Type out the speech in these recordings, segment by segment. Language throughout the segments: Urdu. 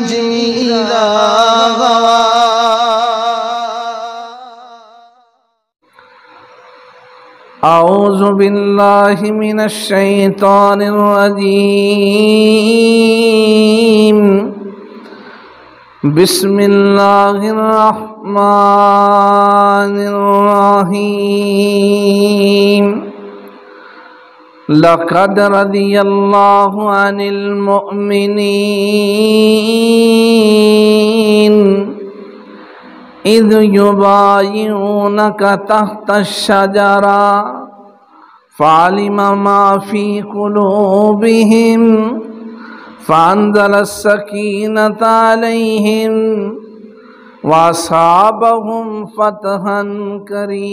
جميلا أعوذ بالله من الشيطان الرجيم بسم الله الرحمن الرحيم لقد رضي الله عن المؤمنين إذ يبايعونك تحت الشجرة فعلم ما في قلوبهم فأنزل السكينة عليهم وأصابهم فتحا قريبا.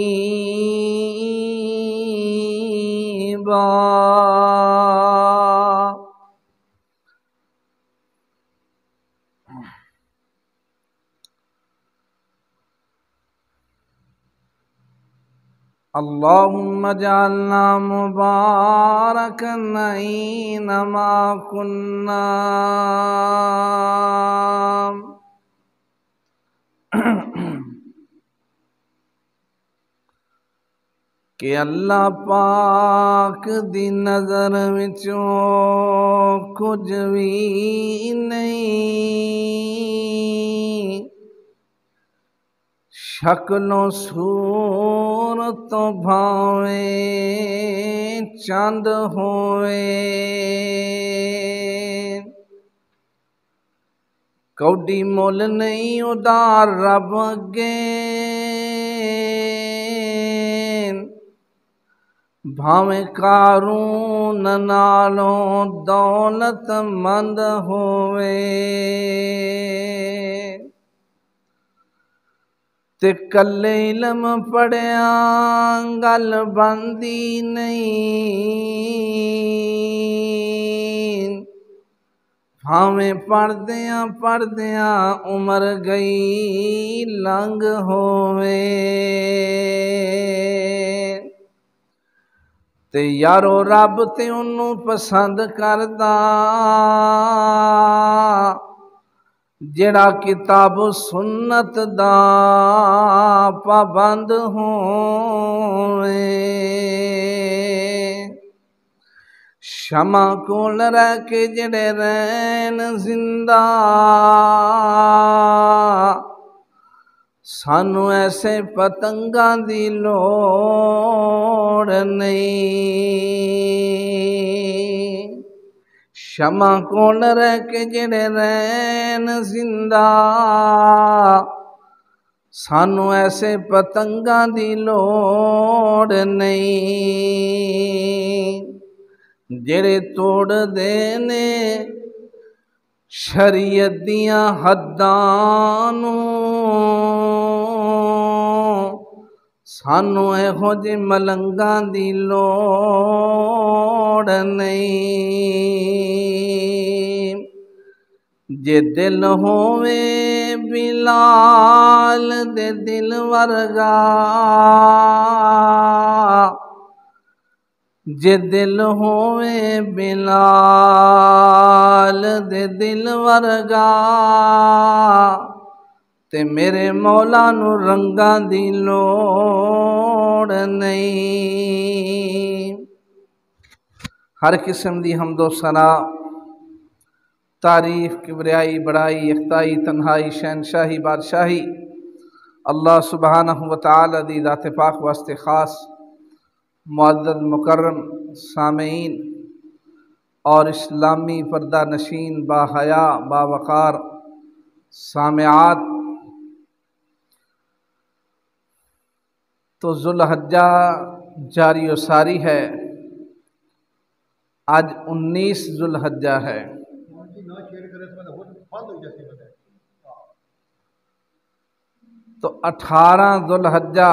اللهم اجعلنا مباركا أينما كنا. کہ اللہ پاک دی نظر وچوں کچھ بھی نہیں، شکل و صورت تو بھاویں چند ہوئے، کوڈی مول نہیں ادار رب اگے، بھاویں قارون نالوں دولت مند ہوئے، تے کلے علم پڑھیاں گل بندی نہیں، بھاویں پڑھدیاں عمر گئی لنگ ہوئے، تے یارو رب تے انہوں پسند کردا جڑا کتاب و سنت دا پابند ہوئے، شمع کول رہ کے جڑے رہن زندہ، سانو ایسے پتنگاں دی لوڑ نہیں، شمع کول رہ کے جڑے رہن زندہ، سانو ایسے پتنگاں دی لوڑ نہیں، جڑے توڑ دینے شریعت دیاں حداں نوں، سانو ایہو جے ملنگاں دی لوڑ نہیں، جے دل ہووے بلال دے دل ورگا، جے دل ہووے بلال دے دل ورگا، تے میرے مولا نو رنگاں دی لوڑ نہیں۔ ہر قسم دی حمد و ثنا، تعریف، کبریائی، بڑائی، اختائی، تنہائی، شہنشاہی، بادشاہی اللہ سبحانہ وتعالی دی ذات پاک واسطے خاص۔ معزز مکرم سامعین اور اسلامی پردہ نشین باحیا باوقار سامعات، تو ذوالحجہ جاری و ساری ہے، آج 19 ذوالحجہ ہے، تو 18 ذوالحجہ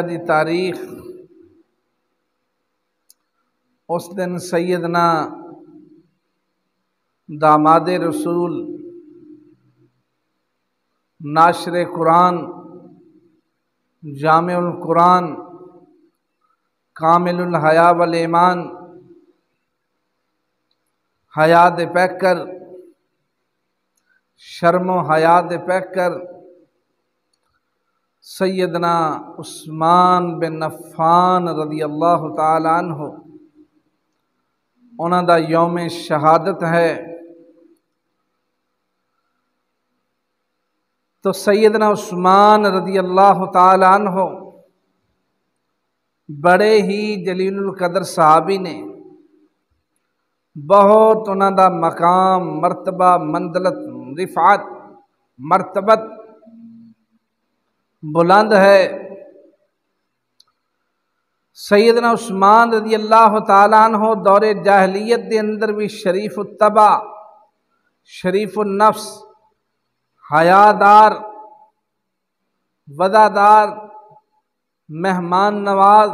دی تاریخ، اس دن سیدنا داماد رسول ناشر قرآن، جامع القرآن کامل الحیا والایمان، حیا دے پیکر، شرم و حیا دے پیکر سیدنا عثمان بن عفان رضی اللہ تعالی عنہ، انہاں دا یوم شہادت ہے۔ تو سیدنا عثمان رضی اللہ تعالی عنہ بڑے ہی جلیل القدر صحابی نے، بہت انہاں دا مقام، مرتبہ، منزلت، رفعت، مرتبت بلند ہے۔ سیدنا عثمان رضی اللہ تعالی عنہ دور جاہلیت دے اندر بھی شریف الطبع، شریف النفس، حیادار، وفادار، مہمان نواز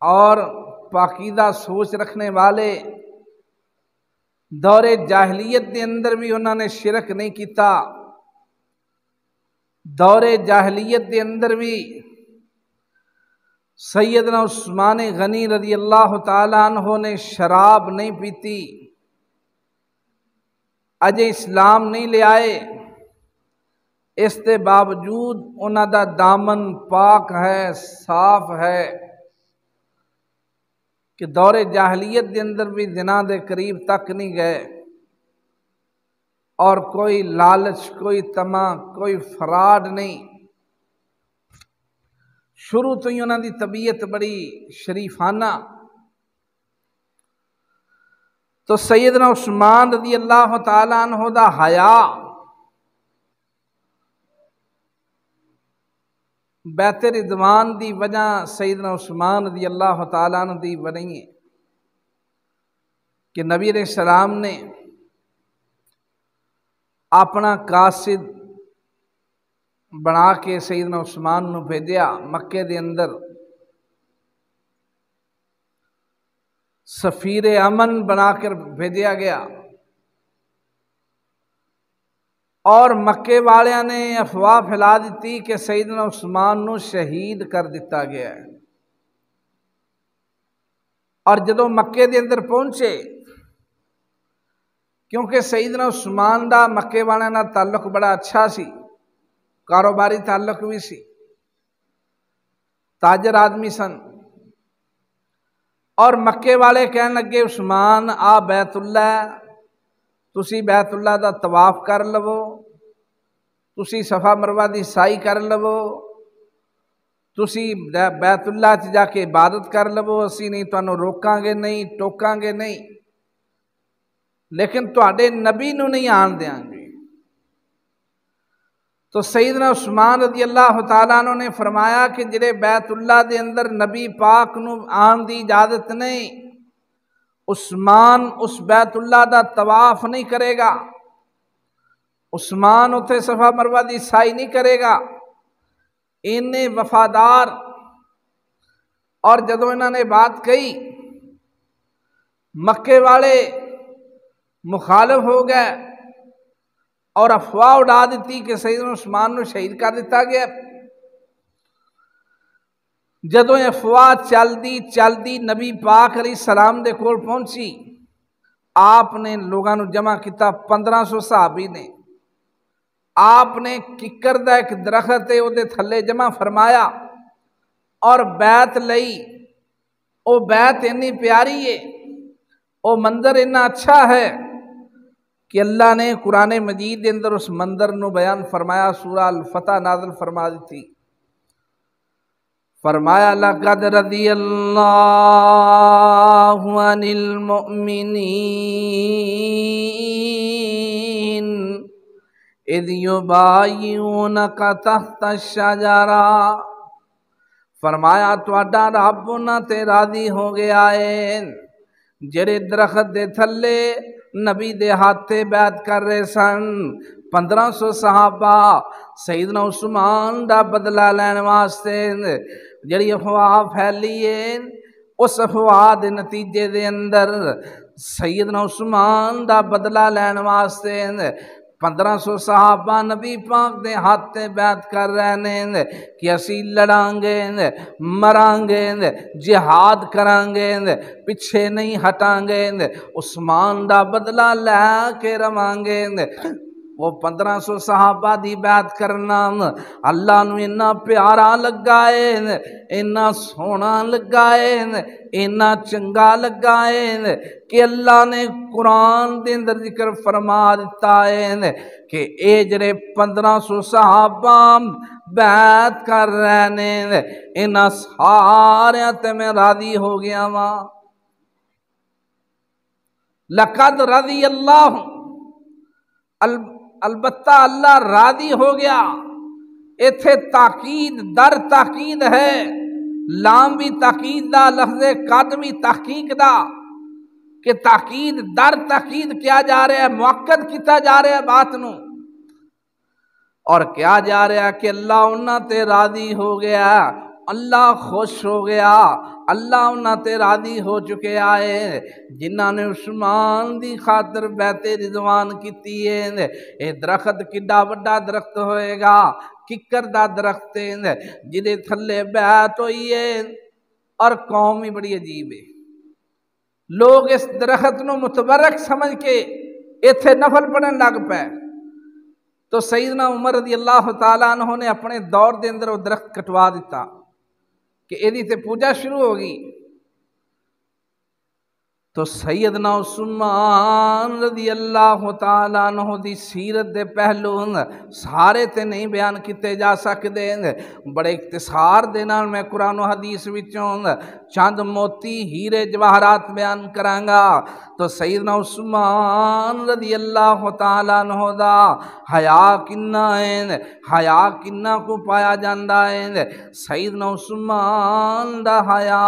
اور پاکیزہ سوچ رکھنے والے، دور جاہلیت دے اندر بھی انہوں نے شرک نہیں کیتا، دور جاہلیت دے اندر بھی سیدنا عثمان غنی رضی اللہ تعالی عنہ نے شراب نہیں پیتی، اجے اسلام نہیں لے آئے، اس کے باوجود انہاں دا دامن پاک ہے، صاف ہے، کہ دور جاہلیت دے اندر بھی زنا دے قریب تک نہیں گئے، اور کوئی لالچ، کوئی طمع، کوئی فراڈ نہیں۔ شروع تو ہی انہاں دی طبیعت بڑی شریفانہ۔ تو سیدنا عثمان رضی اللہ تعالی عنہ دا حیا بیت رضوان دی وجہ سیدنا عثمان رضی اللہ تعالی عنہ دی بنی ہے کہ نبی علیہ السلام نے اپنا قاصد بنا کے سیدنا عثمان نو بھیجیا مکے دے اندر، سفیر امن بنا کر بھیجیا گیا، اور مکے والیاں نے افواہ پھیلا دیتی کہ سیدنا عثمان نو شہید کر دیتا گیا ہے۔ اور جدوں مکے دے اندر پہنچے، کیونکہ سیدنا عثمان دا مکے والیاں نال تعلق بڑا اچھا سی، کاروباری تعلق بھی سی، تاجر آدمی سن، اور مکے والے کہن لگے عثمان آ بیت اللہ، تسی بیت اللہ دا طواف کر لو، تسی صفا مروہ دی سائی کر لو، تسی بیت اللہ چ جا کے عبادت کر لو، اسی نہیں تانوں روکاں گے نہیں، ٹوکاں گے نہیں، لیکن تواڈے نبی نو نہیں آن دیاں گے۔ تو سیدنا عثمان رضی اللہ تعالیٰ عنہ نے فرمایا کہ جڑے بیت اللہ دے اندر نبی پاک نو آن دی اجازت نہیں، عثمان اس بیت اللہ دا طواف نہیں کرے گا، عثمان اتھے صفا مروہ دی سائی نہیں کرے گا، انہیں وفادار۔ اور جدوں انہوں نے بات کہی، مکے والے مخالف ہو گئے اور افواہ اڑا دیتی کہ سیدنا عثمان نو شہید کر دیتا گیا۔ جدوں افواہ چلدی نبی پاک علیہ السلام دے کول پہنچی، آپ نے لوگاں نو جمع کیتا، 1500 صحابی نے، آپ نے ککر دا ایک درخت ہے او دے تھلے جمع فرمایا اور بیعت لئی۔ او بیعت اتنی پیاری ہے، او منظر اتنا اچھا ہے کہ اللہ نے قرآن مجید کے اندر اس منظر نو بیان فرمایا، سورہ الفتح نازل فرما دیتی، فرمایا لَقَدْ رَضِيَ اللَّهُ عَنِ الْمُؤْمِنِينَ اِذْ يُبَايِعُونَكَ تَحْتَ الشَّجَرَةِ، فرمایا تواڈا رب انہاں تے راضی ہو گیا ہے جڑے درخت دے تھلے نبی دے ہاتھے بیعت کر رہے سن۔ 1500 صحابہ سیدنا عثمان دا بدلہ لین واسطے جڑی افواہ پھیلی ہے، اس افواہ دے نتیجے دے اندر سیدنا عثمان دا بدلہ لین واسطے 1500 صحابہ نبی پاک دے ہاتھ تے بیعت کر رہے ہیں کہ اسی لڑاں گے مران گے جہاد کران گے پیچھے نہیں ہٹاں گے عثمان دا بدلہ لے کے رواں گے۔ وہ 1500 صحابہ دی بیعت کرنا اللہ نو اتنا پیارا لگا ہے، اتنا سونا لگا ہے، اتنا چنگا لگا ہے کہ اللہ نے قرآن دے اندر ذکر فرما دیتا ہے کہ اے جڑے 1500 صحابہ بیعت کر رہے ہیں انہاں سارے تے میں راضی ہو گیا وا۔ لقد رضی اللہ، البتہ اللہ راضی ہو گیا۔ ایتھے تاکید در تاکید ہے، لام بھی تاکید دا، لفظ قد بھی تحقیق دا، کہ تاکید در تاکید کیا جا رہا ہے، مؤکد کیتا جا رہا ہے بات نو، اور کیا جا رہا ہے کہ اللہ انہاں تے راضی ہو گیا، اللہ خوش ہو گیا، اللہ انہاں تے راضی ہو چکے آئے جنہاں نے عثمان دی خاطر بیعت رضوان کیتی ہے۔ اے درخت کڈا بڑا درخت ہوئے گا، ککر دا درخت ہے جدے تھلے بیعت ہوئی ہے، اور قوم ہی بڑی عجیب ہے، لوگ اس درخت نو متبرک سمجھ کے ایتھے نفل پڑھن لگ پے، تو سیدنا عمر رضی اللہ تعالیٰ عنہ نے اپنے دور دے اندر وہ درخت کٹوا دیتا کہ ایدی تے پوجا شروع ہوگی۔ تو سیدنا عثمان رضی اللہ تعالیٰ عنہ دی سیرت دے پہلو سارے تے نہیں بیان کیتے جا سکتے، بڑے اختصار دے نال میں قرآن و حدیث وچوں چند موتی ہیرے جواہرات بیان کرانگا۔ تو سیدنا عثمان رضی اللہ تعالیٰ عنہ دا حیا کنا ہے، حیا کنا کو پایا جاندا ہے، سیدنا عثمان دا حیا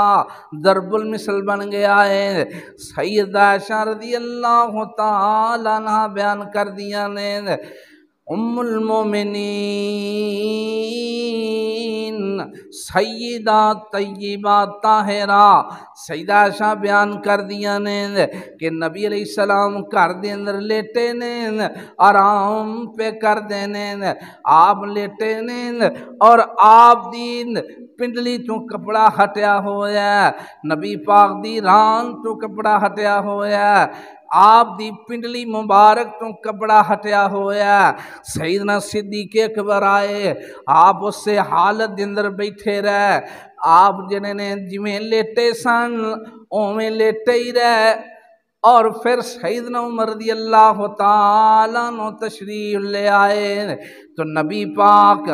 ضرب المثل بن گیا ہے۔ سیدہ عائشہ رضی اللہ تعالیٰ عنہ بیان کر دیا نے، ام المومنین سیدہ طیبہ طاہرہ، سیدہ عائشہ بیان کر دیا نے کہ نبی علیہ السلام گھر دے اندر لیٹے نے، آرام پہ کر دینے، آپ لیٹے نے اور آپ دی پنڈلی تو کپڑا ہٹیا ہویا، نبی پاک دی ران تو کپڑا ہٹیا ہویا، آپ دی پنڈلی مبارک تو کپڑا ہٹیا ہویا۔ سیدنا صدیق اکبر آئے، آپ اس سے حالت دے اندر بیٹھے رہے، آپ جنہیں نے جویں لیٹے سن اویں لیٹے ہی رہے، اور پھر سیدنا عمر رضی اللہ تعالیٰ عنہ تشریف لے آئے تو نبی پاک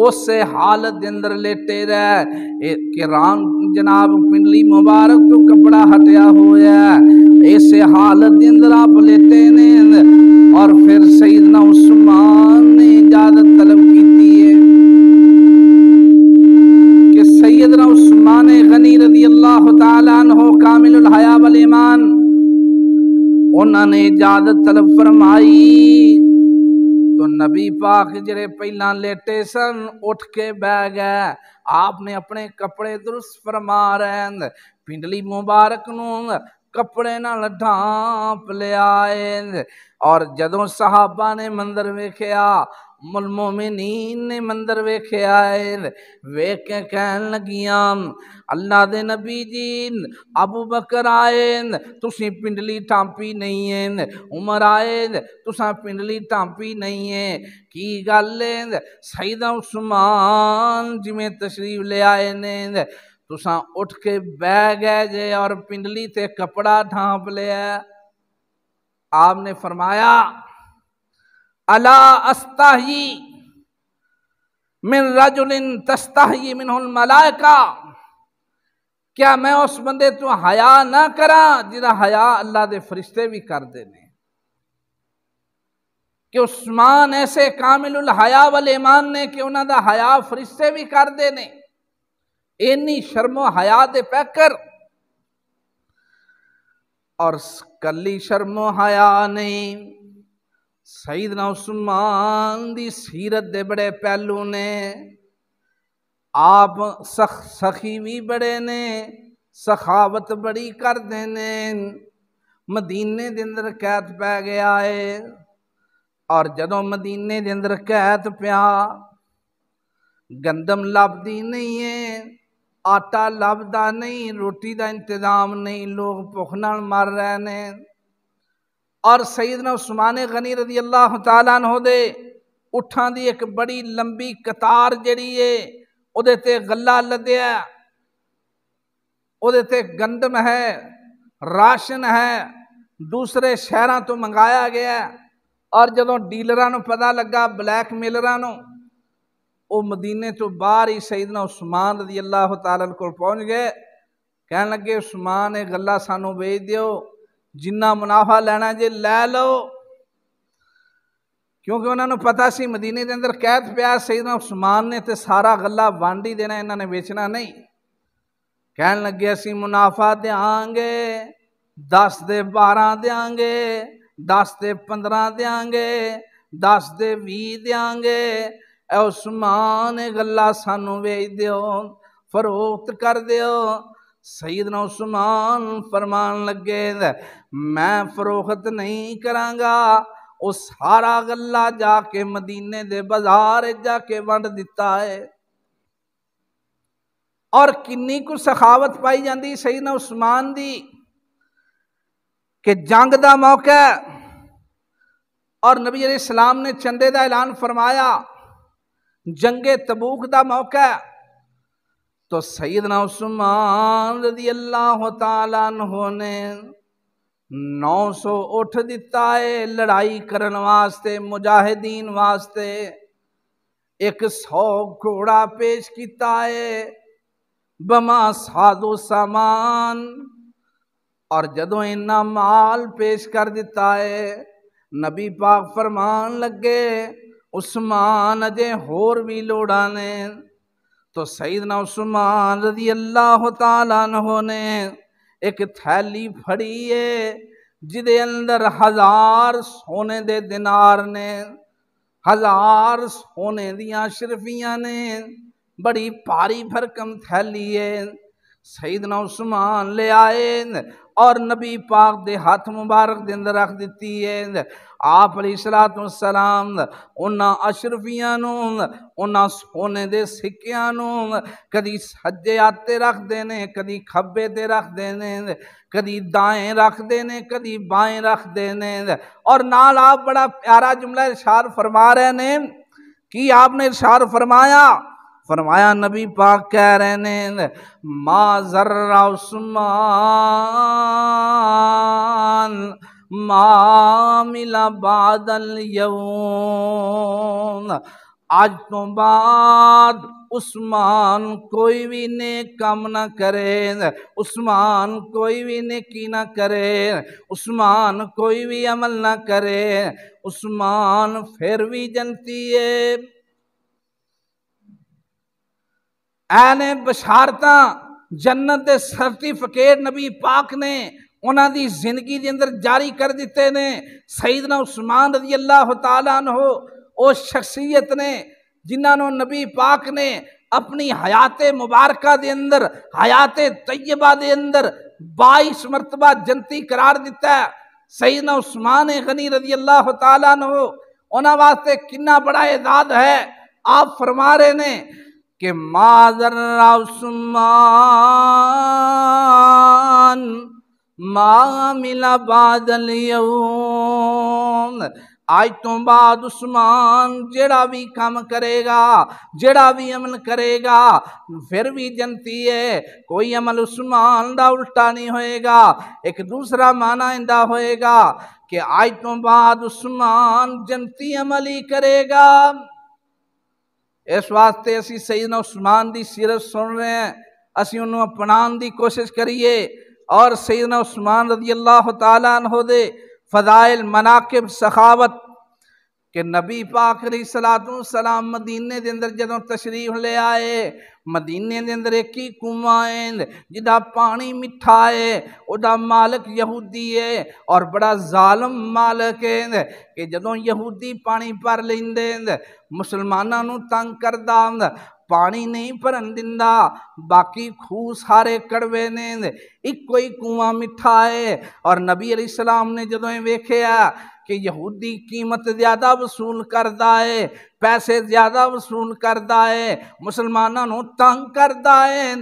اس سے حالت دے اندر لیٹے رہے کہ ران جناب پنڈلی مبارک تو کپڑا ہٹیا ہویا ہے، ایسے حالت دے اندر آپ لیٹے نے، اور پھر سیدنا عثمان نے اجازت طلب کیتی ہے کہ سیدنا عثمان غنی رضی اللہ تعالیٰ عنہ کامل الحیا والایمان، انہوں نے اجازت طلب فرمائی تو نبی پاک جڑے پہلا لیٹے سن اٹھ کے بیٹھ گئے، آپ نے اپنے کپڑے درست فرما رہے ہیں، پنڈلی مبارک نو کپڑے نال ڈھانپ لے آئے، اور جدوں صحابہ نے منظر ویکھیا، ام المومنین نے منظر ویکھیا ہے، ویکھ کے کہن لگیاں اللہ دے نبی جی، ابو بکر آئے تسی پنڈلی ٹھانپی نہیں ہے، عمر آئے تساں پنڈلی ٹھانپی نہیں ہے، کی گل ہے؟ سیدنا عثمان جی میں تشریف لے آئے نے، تساں اٹھ کے بیٹھ گئے جے اور پنڈلی تے کپڑا ڈھانپ لیا۔ آپ نے فرمایا الا استحی من رجل تستحی منہ الملائکہ، کیا میں اس بندے تو حیا نہ کراں جہاں حیا اللہ دے فرشتے بھی کر دینے، کہ عثمان ایسے کامل الحیا والایمان نے کہ انہاں دا حیا فرشتے بھی کر دینے، اینی شرم و حیا دے پیکر، اور کلی شرم و حیا نہیں، سیدنا عثمان دی سیرت دے بڑے پہلو نے، آپ سخی بھی بڑے نے، سخاوت بڑی کر دینے، مدینے دے اندر قید پہ گیا ہے، اور جدوں مدینے دے اندر قید پیا، گندم لبدی نہیں ہے، آٹا لبدا نہیں، روٹی دا انتظام نہیں، لوگ بھوک نال مر رہے نے، اور سیدنا عثمان غنی رضی اللہ تعالیٰ عنہ دے اٹھاں دی ایک بڑی لمبی قطار جڑی ہے او دے تے غلہ لدیا، او دے تے گندم ہے، راشن ہے، دوسرے شہراں تو منگایا گیا، اور جدوں ڈیلراں نو پتہ لگا، بلیک میلراں نو، او مدینے تو باہر ہی سیدنا عثمان رضی اللہ تعالیٰ عنہ کو پہنچ گئے، کہنے لگے عثمان یہ غلہ سانو بیچ دیو، جنہ منافع لینا جے لے لو، کیونکہ انہوں نے پتا سی مدینے دے اندر قید پیا، سیدنا عثمان نے تے سارا غلہ وانڈ ہی دینا، انہوں نے بیچنا نہیں۔ کہنے لگے اسی منافع دیاں گے، 10 دے 12 دیاں گے، 10 دے 15 دیاں گے، 10 دے 20 دیاں گے، اے عثمان غلہ سانو بیچ دیو، فروخت کر دیو۔ سیدنا عثمان فرمان لگے میں فروخت نہیں کراں گا، وہ سارا غلہ جا کے مدینے دے بازار جا کے ونڈ دیتا ہے۔ اور کنی کو سخاوت پائی جاندی سیدنا عثمان دی کہ جنگ دا موقع اور نبی علیہ السلام نے چندے دا اعلان فرمایا، جنگ تبوک دا موقع، تو سیدنا عثمان رضی اللہ تعالیٰ عنہ نے 900 اٹھ دیتا ہے لڑائی کرن واسطے، مجاہدین واسطے، 100 گھوڑا پیش کیتا ہے بما ساز و سامان، اور جدوں انہاں مال پیش کر دیتا ہے، نبی پاک فرمان لگے عثمان اجے ہور بھی لوڑاں نے، تو سیدنا عثمان رضی اللہ تعالیٰ عنہ نے ایک تھیلی پھڑی ہے جدے اندر 1000 سونے دے دینار نے، 1000 سونے دیاں شرفیاں نے، بڑی بھاری بھرکم تھیلی ہے، سیدنا عثمان لے آئے اور نبی پاک دے ہاتھ مبارک دے اندر رکھ دیتی ہے۔ آپ علیہ السلام انہاں اشرفیاں نو، انہاں سونے دے سکیاں نو کدی سجے آتے رکھ دینے، کدی کھبے تے رکھ دینے، کدی دائیں رکھ دینے، کدی بائیں رکھ دینے، اور نال آپ بڑا پیارا جملہ ارشاد فرما رہے ہیں کہ آپ نے ارشاد فرمایا نبی پاک کہہ رہے ہیں ما ذر عثمان ما ملا بعد اليوم، آج تو بعد عثمان کوئی بھی نیک کام نہ کرے، عثمان کوئی بھی نیکی نہ کرے، عثمان کوئی بھی عمل نہ کرے، عثمان پھر بھی جنتی ہے۔ اینے بشارتاں جنت دے سرٹیفکیٹ نبی پاک نے انہاں دی زندگی دے اندر جاری کر دیتے نے۔ سیدنا عثمان رضی اللہ تعالیٰ عنہ او شخصیت نے جنہاں نو نبی پاک نے اپنی حیات مبارکہ دے اندر، حیات طیبہ دے اندر 22 مرتبہ جنتی قرار دیتا ہے۔ سیدنا عثمان غنی رضی اللہ تعالیٰ عنہ انہاں واسطے کنا بڑا اعزاز ہے۔ آپ فرما رہے نے کہ ما ذر عثمان ما ملا بعد اليوم، آج تو بعد عثمان جڑا بھی کام کرے گا، جڑا بھی عمل کرے گا پھر بھی جنتی ہے، کوئی عمل عثمان دا الٹا نہیں ہوئے گا۔ ایک دوسرا معنی اندہ ہوئے گا کہ آج تو بعد عثمان جنتی عمل ہی کرے گا۔ اس واسطے اسی سیدنا عثمان دی سیرت سن رہے ہیں، اسی انہوں اپنان دی کوشش کریے، اور سیدنا عثمان رضی اللہ تعالیٰ عنہ دے فضائل، مناقب، سخاوت کہ نبی پاک علیہ السلام مدینے دے اندر جدوں تشریف لے آئے، مدینے دے اندر ایک ہی کنواں ہے جدا پانی مٹھا ہے، او دا مالک یہودی ہے اور بڑا ظالم مالک ہے کہ جدوں یہودی پانی پر لیندے مسلماناں نو تنگ کردا پانی نہیں بھرن دیندا، باقی خوہ سارے کڑوے نے، ایک کوئی کنواں میٹھا ہے۔ اور نبی علیہ السلام نے جدوں ویکھیا کہ یہودی قیمت زیادہ وصول کردا ہے، پیسے زیادہ وصول کردا ہے، مسلماناں نوں تنگ کردا ہے،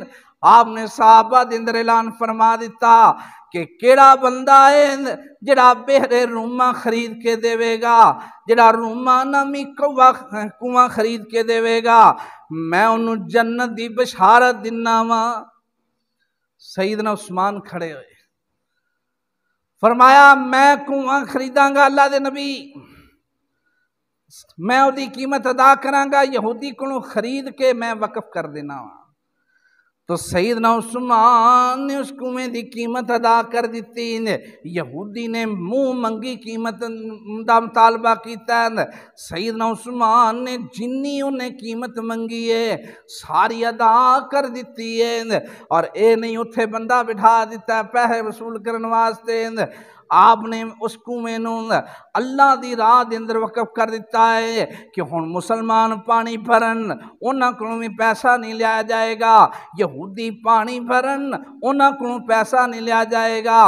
آپ نے صحابہ دے اندر اعلان فرما دیتا کہ کیڑا بندہ ہے جڑا بہرے روما خرید کے دے گا، جڑا روما نامی کنواں خرید کے دے گا، میں انہوں جنت دی بشارت دینا وا۔ سیدنا عثمان کھڑے ہوئے، فرمایا میں کنواں خریداں گا اللہ دے نبی، میں وہ دی قیمت ادا کراں گا، یہودی کو خرید کے میں وقف کر دینا وا۔ تو سیدنا عثمان نے اس کنویں دی قیمت ادا کر دیتی، یہودی نے منہ منگی قیمت دا مطالبہ کیتا ہے، سیدنا عثمان نے جنی انہیں قیمت منگی ہے ساری ادا کر دیتی ہے، اور اے نہیں اتھے بندہ بٹھا دیتا ہے پیسے وصول کرنے واسطے، آپ نے اس کنویں نوں اللہ دی راہ دے اندر وقف کر دیتا ہے کہ ہن مسلمان پانی بھرن انہاں کولوں بھی پیسہ نہیں لیا جائے گا، یہودی پانی بھرن انہاں کولوں پیسہ نہیں لیا جائے گا،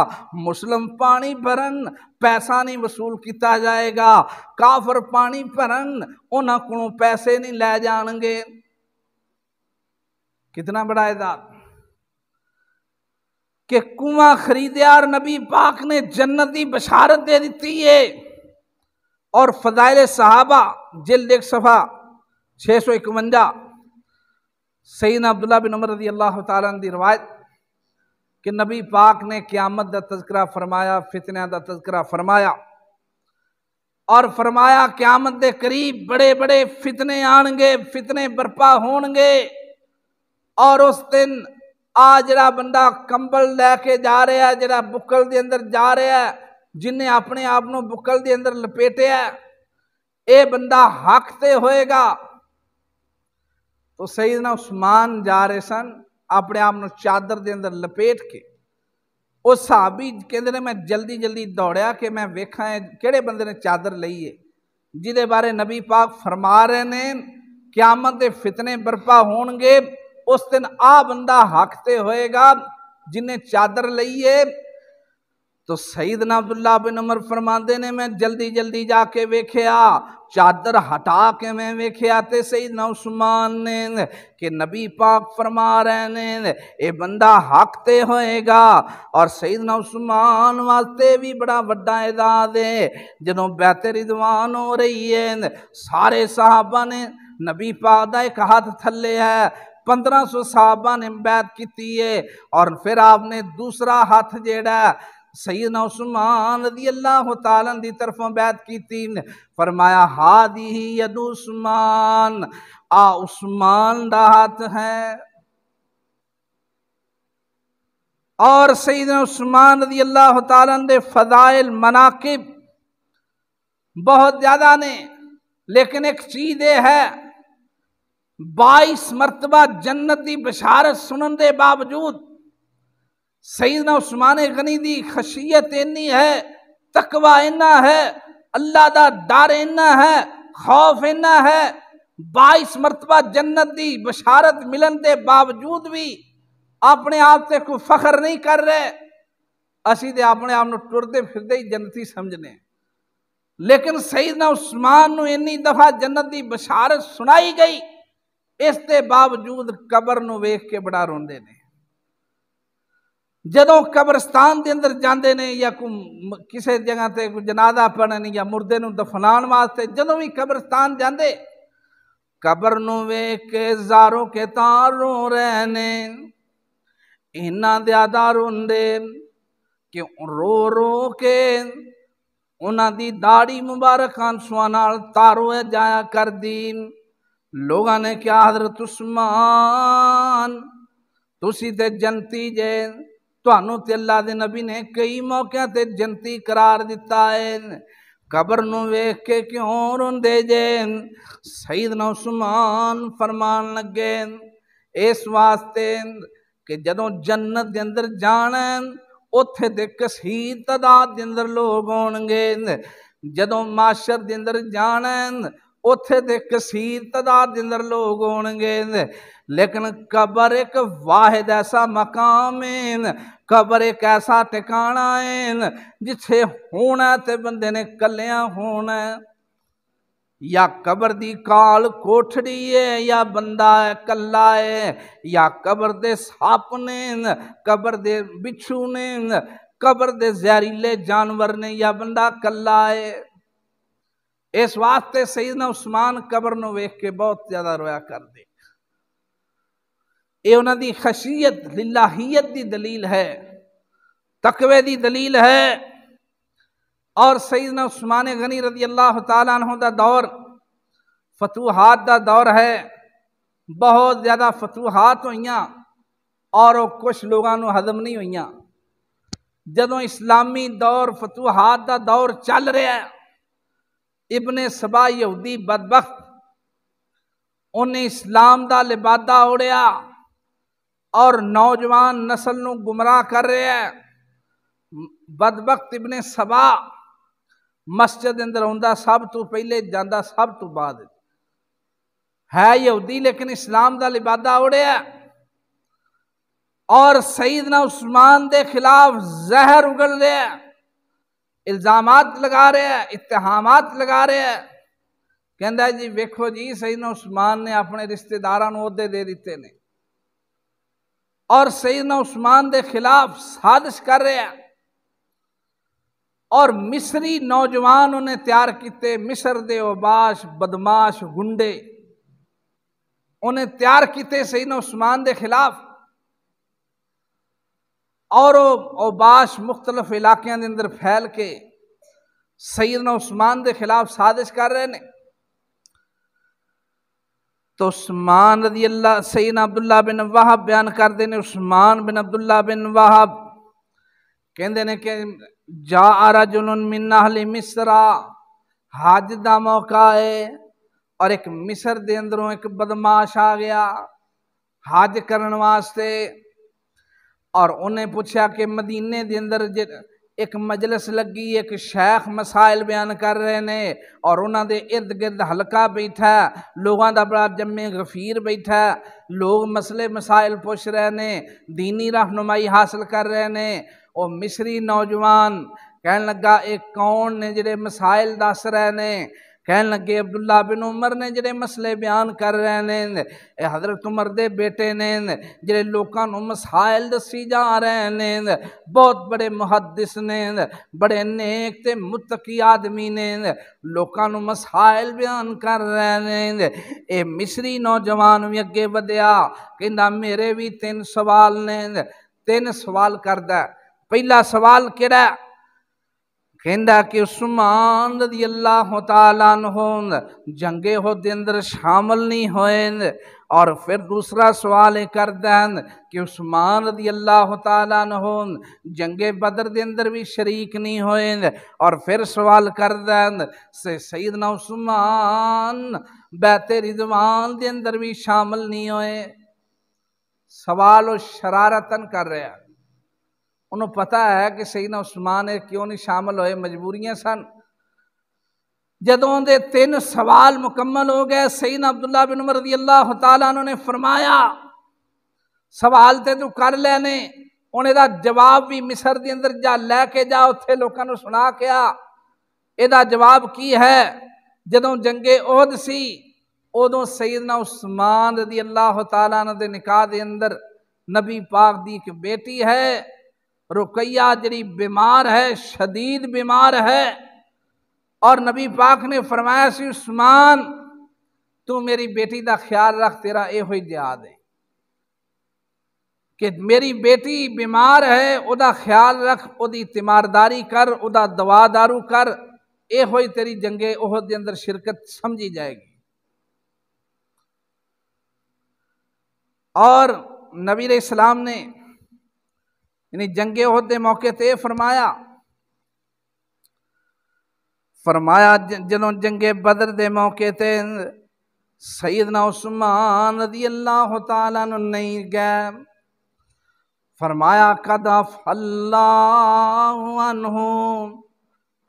مسلم پانی بھرن پیسہ نہیں وصول کیتا جائے گا، کافر پانی بھرن انہاں کولوں پیسے نہیں لے جان گے۔ کتنا بڑا اعزاز کہ کنواں خریدیا اور نبی پاک نے جنت دی بشارت دے دیتی ہے۔ اور فضائل صحابہ جلد 1 صفحہ 651، سیدنا عبداللہ بن عمر رضی اللہ تعالیٰ عنہ دی روایت کہ نبی پاک نے قیامت دا تذکرہ فرمایا، فتنہ دا تذکرہ فرمایا، اور فرمایا قیامت دے قریب بڑے بڑے فتنے آن گے، فتنے برپا ہون گے، اور اس دن جڑا بندہ کمبل لے کے جا رہا ہے، جڑا بکل دے اندر جا رہا ہے، جنہیں اپنے آپ نو بکل دے اندر لپیٹے ہے، اے بندہ حق تے ہوئے گا۔ تو سیدنا عثمان جا رہے سن اپنے آپ نو چادر دے اندر لپیٹ کے، اس صحابی کہندے نے میں جلدی جلدی دوڑیا کہ میں ویکھاں کیڑے بندے نے چادر لئی ہے، جدے بارے نبی پاک فرما رہے نے قیامت دے فتنے برپا ہون گے، اس دن بندہ حق تے ہوئے گا جنہیں چادر لئیے۔ تو سیدنا عبداللہ بن عمر فرماندے نے میں جلدی جلدی جا کے ویکھیا، چادر ہٹا کے میں ویکھیا تے سیدنا عثمان نے کہ نبی پاک فرما رہے نے اے بندہ حق تے ہوئے گا۔ اور سیدنا عثمان واسطے بھی بڑا بڑا اعزاز ہے، جدوں بیعت رضوان ہو رہی ہے سارے صحابہ نے نبی پاک دا ایک ہاتھ تھلے ہے، 1500 صحابہ نے بیعت کیتی ہے، اور پھر آپ نے دوسرا ہاتھ جیڑا سیدنا عثمان رضی اللہ تعالیٰ دی طرفوں بیعت کیتی، فرمایا ہادی ید عثمان، عثمان دا ہاتھ ہے۔ اور سیدنا عثمان رضی اللہ تعالیٰ دے فضائل مناقب بہت زیادہ نے، لیکن ایک چیز یہ ہے 22 مرتبہ جنت دی بشارت سنن دے باوجود سیدنا عثمان غنی دی خشیت اتنی ہے، تقوی اتنا ہے، اللہ دا ڈر اتنا ہے، خوف اتنا ہے، 22 مرتبہ جنت دی بشارت ملن دے باوجود بھی اپنے آپ تے کوئی فخر نہیں کر رہے، اسی دے اپنے آپ نو ٹردے پھردے ہی جنتی سمجھنے، لیکن سیدنا عثمان نو اتنی دفعہ جنت دی بشارت سنائی گئی، اس دے باوجود قبر نو ویکھ کے بڑا روندے نے۔ جدوں قبرستان دے اندر جاندے نے یا کسی جگہ تے جنازہ پڑھن یا مردے نو دفنان واسطے جدوں بھی قبرستان جاندے، قبر نو ویکھ کے زاروں کے تار رو رہے نے، انہاں زیادہ روندے کہ رو رو کے انہاں دی داڑھی مبارک آنسواں نال تارو جایا کر دی۔ لوگاں نے کیا حضرت عثمان تسی تے جنتی جے، تانوں تے اللہ دے نبی نے کئی موقع تے جنتی قرار دیتا ہے، قبر نو ویکھ کے کیوں روندے جے؟ سیدنا عثمان فرمان لگے اس واسطے کہ جدوں جنت دے اندر جانا اوتھے تے کثیر تعداد دے اندر لوگ ہون گے، جدوں معاشر دے اندر جانا اتھے دے کثیر تعداد دے اندر لوگ ہونگے، لیکن قبر ایک واحد ایسا مقام ہے، قبر ایک ایسا ٹھکانہ ہے جتھے ہونا تے بندے نے کلیاں ہونا ہے۔ یا قبر دی کال کوٹھڑی ہے یا بندہ ہے کلا ہے، یا قبر دے ساپ نے، قبر دے بچھو نے، قبر دے زہریلے جانور نے، یا بندہ کلا ہے۔ اس واسطے سیدنا عثمان قبر نو ویکھ کے بہت زیادہ رویا کر دے۔ یہ انہاں دی خشیت للہیت دی دلیل ہے، تقوی دی دلیل ہے۔ اور سیدنا عثمان غنی رضی اللہ تعالیٰ عنہ دا دور فتوحات دا دور ہے، بہت زیادہ فتوحات ہوئیاں اور وہ کچھ لوگاں نو ہضم نہیں ہوئیاں۔ جدوں اسلامی دور فتوحات دا دور چل رہا ہے، ابن سبا یہودی بدبخت انہیں اسلام دا لبادہ اڑیا اور نوجوان نسل نو گمراہ کر رہا ہے۔ بدبخت ابن سبا مسجد اندر ہوندا سب تو پہلے جاندا سب تو بعد ہے یہودی، لیکن اسلام دا لبادہ اڑیا اور سیدنا عثمان دے خلاف زہر اگل رہا ہے، الزامات لگا رہا ہے، اتہامات لگا رہا ہے۔ کہندا ہے جی ویکھو جی سیدنا عثمان نے اپنے رشتہ داراں نوں عہدے دے دیتے نے اور سیدنا عثمان دے خلاف سازش کر رہا ہے، اور مصری نوجوان انہیں تیار کیتے، مصر دے اوباش بدماش گنڈے انہیں تیار کیتے سیدنا عثمان دے خلاف، اور اوباش مختلف علاقیاں دے اندر پھیل کے سیدنا عثمان دے خلاف سازش کر رہے نے۔ تو عثمان رضی اللہ سیدنا عبداللہ بن وہب بیان کر دے نے، عثمان بن عبداللہ بن وہب کہندے نے کہ جاء رجل من اہل مصر، حج دا موقع ہے اور ایک مصر دے اندروں ایک بدماش آ گیا حج کرن واسطے، اور انہیں پوچھا کہ مدینے دے اندر ایک مجلس لگی، ایک شیخ مسائل بیان کر رہے نے اور انہاں دے ارد گرد حلقہ بیٹھا ہے، لوگاں دا بڑا جمع غفیر بیٹھا ہے، لوگ مسئلے مسائل پوچھ رہے نے، دینی رہنمائی حاصل کر رہے نے۔ وہ مصری نوجوان کہنے لگا ایک کون نے جڑے مسائل دس رہے نے؟ کہنے لگے عبداللہ بن عمر نے جڑے مسئلے بیان کر رہے نے، اے حضرت عمر دے بیٹے نے جڑے لوکاں نوں مسائل دسی جا رہے نے، بہت بڑے محدث نے، بڑے نیک تے متقی آدمی نے، لوکاں نوں مسائل بیان کر رہے نے۔ اے مصری نوجوان بھی اگے ودیا، کہندا میرے بھی 3 سوال نے، 3 سوال کردا۔ پہلا سوال کیڑا؟ کہندا کہ عثمان رضی اللہ تعالیٰ عنہ جنگ احد دے اندر شامل نہیں ہوئے، اور پھر دوسرا سوال کردا کہ عثمان رضی اللہ تعالیٰ عنہ جنگ بدر دے اندر بھی شریک نہیں ہوئے، اور پھر سوال کردا سیدنا عثمان بیعت رضوان دے اندر بھی شامل نہیں ہوئے۔ سوال و شرارتن کر رہا ہے، انہوں پتہ ہے کہ سیدنا عثمان کیوں نہیں شامل ہوئے، مجبوریاں سن۔ جدوں دے 3 سوال مکمل ہو گئے، سیدنا عبداللہ بن عمر رضی اللہ تعالیٰ عنہ نے فرمایا سوال تے تو کر لینے، انہیں دا جواب بھی مصر دے اندر جا لے کے جا، اتھے لوکاں نوں سنا کے آ۔ اے دا جواب کی ہے؟ جدوں جنگ احد سی ادوں سیدنا عثمان رضی اللہ تعالیٰ عنہ دے نکاح دے اندر نبی پاک دی ایک بیٹی ہے رقیہ، جڑی بیمار ہے، شدید بیمار ہے، اور نبی پاک نے فرمایا سی عثمان تو میری بیٹی دا خیال رکھ، تیرا اے ہوئی جہاد ہے کہ میری بیٹی بیمار ہے، او دا خیال رکھ، او دی تیمارداری کر، او دا دوا دارو کر، اے ہوئی تیری جنگ احد دے اندر شرکت سمجھی جائے گی۔ اور نبی علیہ السلام نے یعنی جنگ احد دے موقع تے فرمایا جنوں جنگ بدر دے موقع تے سیدنا عثمان رضی اللہ تعالیٰ عنہ نہیں گئے، فرمایا قد عفا اللہ عنہ،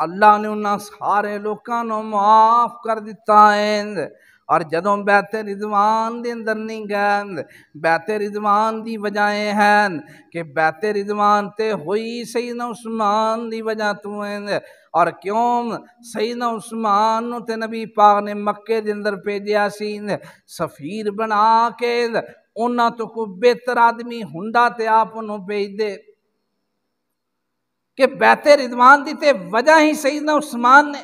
اللہ نے انہاں سارے لوکاں نو معاف کر دیتا ہے۔ اور جدوں بیت رضوان دے اندر نہیں گئے، بیت رضوان دی وجہیں ہیں کہ بیت رضوان تے ہوئی سیدنا عثمان دی وجہ تو ہیں۔ اور کیوں سیدنا عثمان نو تے نبی پاک نے مکے دے اندر بھیجیا سی سفیر بنا کے، انہاں تو کوئی بہتر آدمی ہوندا تے آپ انہوں بھیج دے کہ بیت رضوان دی تے وجہ ہی سیدنا عثمان نے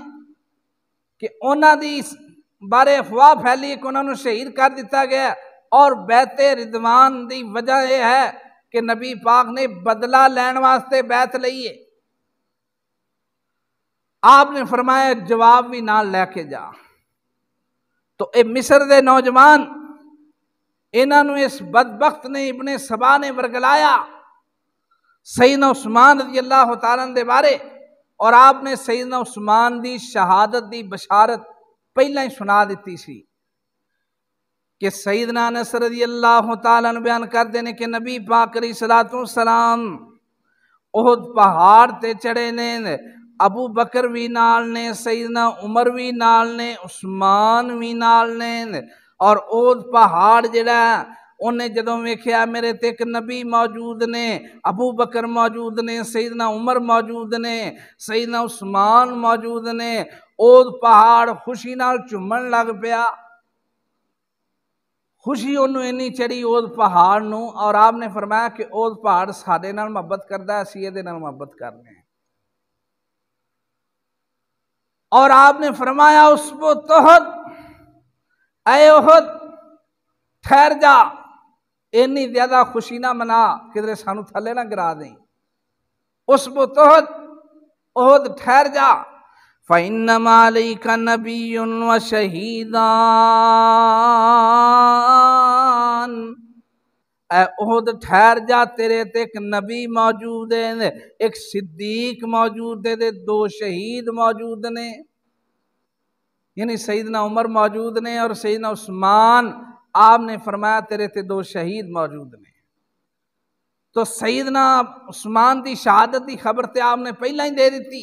کہ انہاں دی بارے افواہ پھیلی کہ انہوں نے شہید کر دیتا گیا، اور بیت رضوان دی وجہ یہ ہے کہ نبی پاک نے بدلہ لین واسطے بیعت لئی ہے۔ آپ نے فرمایا جواب بھی نال لے کے جا۔ تو اے مصر دے نوجوان انہوں نے اس بدبخت نے ابن سبا نے ورگلایا سیدنا عثمان رضی اللہ تعالیٰ دے بارے، اور آپ نے سیدنا عثمان دی شہادت دی بشارت پہلا ہی سنا دیتی سی کہ سیدنا انس رضی اللہ تعالیٰ عنہ بیان کر دینے کہ نبی پاک علیہ السلام احد پہاڑ تے چڑھے نے، ابو بکر بھی نال نے، سیدنا عمر بھی نال نے، عثمان بھی نال نے، اور احد پہاڑ جڑا انہیں جدوں ویکھیا میرے تے ایک نبی موجود نے، ابو بکر موجود نے، سیدنا عمر موجود نے، سیدنا عثمان موجود نے، احد پہاڑ خوشی نال چومن لگ پیا۔ خوشی انہوں اینی چڑھی احد پہاڑ نو، اور آپ نے فرمایا کہ احد پہاڑ ساڈے نال محبت کردا ہے، اسی دے نال محبت کرنے ہیں۔ اور آپ نے فرمایا اسبت احد، اے احد ٹھہر جا، اینی زیادہ خوشی نہ منا کدھر سانو تھلے نہ گرا دیں۔ اسبت احد، احد ٹھہر جا، فَإِنَّمَا عَلَيْكَ نَبِيٌّ وَشَهِيدًا، اے احد ٹھہر جا، تیرے تے ایک نبی موجود ہے، ایک صدیق موجود ہے، دو شہید موجود نے، یعنی سیدنا عمر موجود نے اور سیدنا عثمان۔ آپ نے فرمایا تیرے تے دو شہید موجود نے۔ تو سیدنا عثمان دی شہادت دی خبر تے آپ نے پہلا ہی دے دیتی،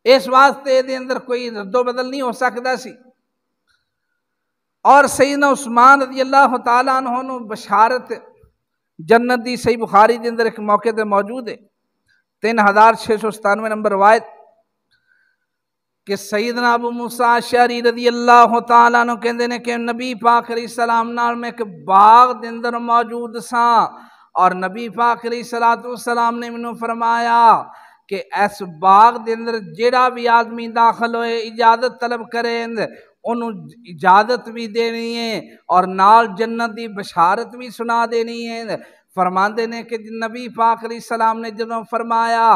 اس واسطے دے اندر کوئی رد و بدل نہیں ہو سکتا سی۔ اور سیدنا عثمان رضی اللہ تعالیٰ عنہ نو بشارت جنت دی صحیح بخاری دے اندر ایک موقع تے موجود ہے، 3697 نمبر روایت کہ سیدنا ابو موسیٰ اشعری رضی اللہ تعالیٰ عنہ کہندے نے کہ نبی پاک علیہ السلام نال میں ایک باغ دے اندر موجود ساں، اور نبی پاک علیہ السلام نے منوں فرمایا کہ اس باغ دے اندر جیڑا بھی آدمی داخل ہوئے اجازت طلب کریں انہوں اجازت بھی دینی ہے، اور نال جنت دی بشارت بھی سنا دینی ہے۔ فرماندے نے کہ نبی پاک علیہ السلام نے جدوں فرمایا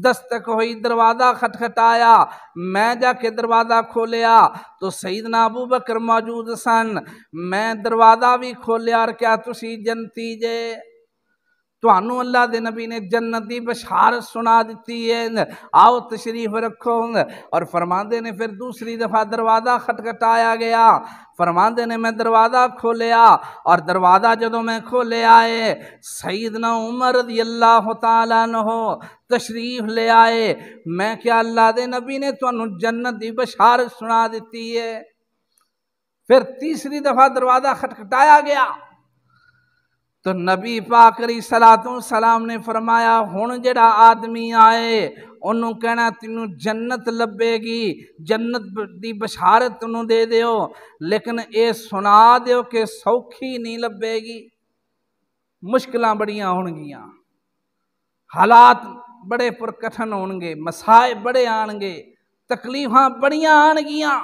دستک ہوئی، دروازہ کھٹکھٹایا، میں جا کے دروازہ کھولیا تو سیدنا ابو بکر موجود سن، میں دروازہ بھی کھولیا اور کیا تسی جنتی جے، تانوں اللہ دے نبی نے جنت دی بشارت سنا دیتی ہے، آؤ تشریف رکھو۔ اور فرماندے نے پھر دوسری دفعہ دروازہ کھٹکھٹایا گیا، فرماندے نے میں دروازہ کھولیا، اور دروازہ جدوں میں کھولے آئے سیدنا عمر رضی اللہ تعالیٰ عنہ تشریف لے آئے، میں کیا اللہ دے نبی نے تانوں جنت دی بشارت سنا دیتی ہے۔ پھر تیسری دفعہ دروازہ کھٹکھٹایا گیا تو نبی پاک علیہ السلام نے فرمایا ہن جڑا آدمی آئے انہوں کہنا تینوں جنت لبے گی، جنت دی بشارت انہوں دے دیو، لیکن اے سنا دیو کہ سوکھی نہیں لبے گی، مشکلاں بڑیاں ہون گیاں، حالات بڑے پرکٹھن ہون گے، مسائب بڑے آن گے، تکلیفاں بڑیاں آن گیاں۔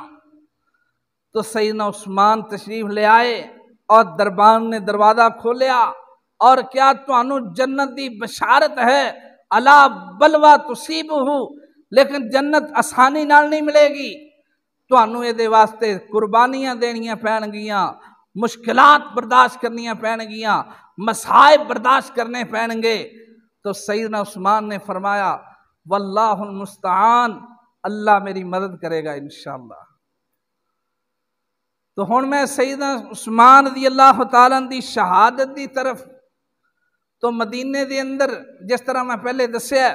تو سیدنا عثمان تشریف لے آئے اور دربان نے دروازہ کھولیا، اور کیا تانوں جنت دی بشارت ہے، الا بلوا تصیبہ، لیکن جنت آسانی نال نہیں ملے گی، تانوں اے دے واسطے قربانیاں دینیاں پین گیاں، مشکلات برداشت کرنیاں پین گیاں، مصائب برداشت کرنے پین گے۔ تو سیدنا عثمان نے فرمایا واللہ المستعان، اللہ میری مدد کرے گا انشاءاللہ۔ تو ہن میں سیدنا عثمان رضی اللہ تعالیٰ دی شہادت دی طرف، تو مدینے دے اندر جس طرح میں پہلے دسیا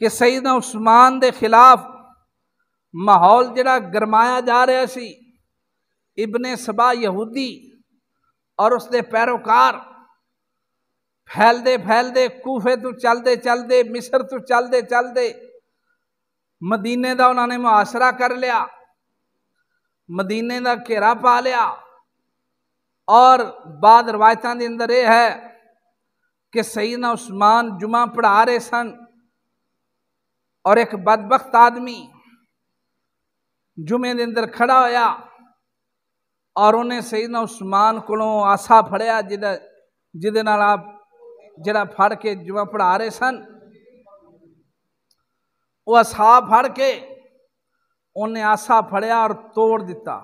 کہ سیدنا عثمان دے خلاف ماحول جڑا گرمایا جا رہا سی، ابن سبا یہودی اور اس دے پیروکار پھیلدے کوفے تو چلدے مصر تو چلدے مدینے دا انہوں نے محاصرہ کر لیا، مدینے دا گھیرا پا لیا۔ اور بعد روایتاں دے اندر یہ ہے کہ سیدنا عثمان جمعہ پڑھا رہے سن اور ایک بدبخت آدمی جمعے دے اندر کھڑا ہویا اور انہیں سیدنا عثمان کولوں آسا پھڑیا جدے نال آپ جڑا پھڑ کے جمعہ پڑھا رہے سن، وہ آسا پھڑ کے انہیں آسا پھڑیا اور توڑ دیتا۔